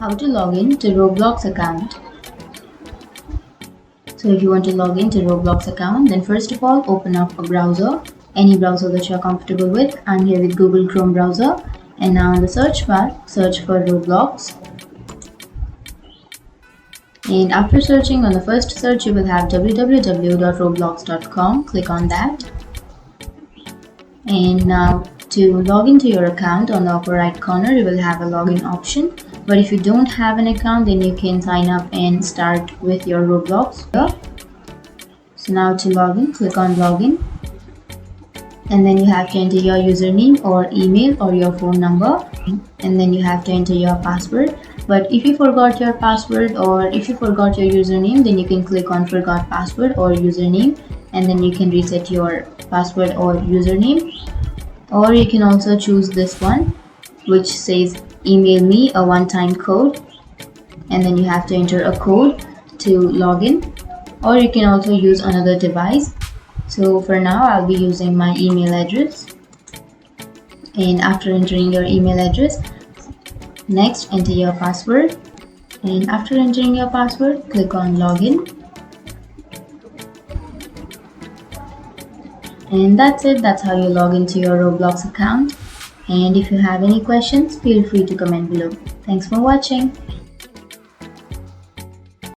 How to log in to Roblox account. So if you want to log in to Roblox account, then first of all open up a browser, any browser that you're comfortable with. I'm here with Google Chrome browser, and now in the search bar search for Roblox. And after searching, on the first search you will have www.roblox.com. click on that. And now to log into your account, on the upper right corner you will have a login option, but if you don't have an account then you can sign up and start with your Roblox. So now to log in, click on login, and then you have to enter your username or email or your phone number, and then you have to enter your password. But if you forgot your password or if you forgot your username, then you can click on forgot password or username, and then you can reset your password or username. Or you can also choose this one which says email me a one-time code, and then you have to enter a code to log in. Or you can also use another device. So for now I'll be using my email address, and after entering your email address, next enter your password, and after entering your password click on login. And that's it. That's how you log into your Roblox account. And if you have any questions, feel free to comment below. Thanks for watching.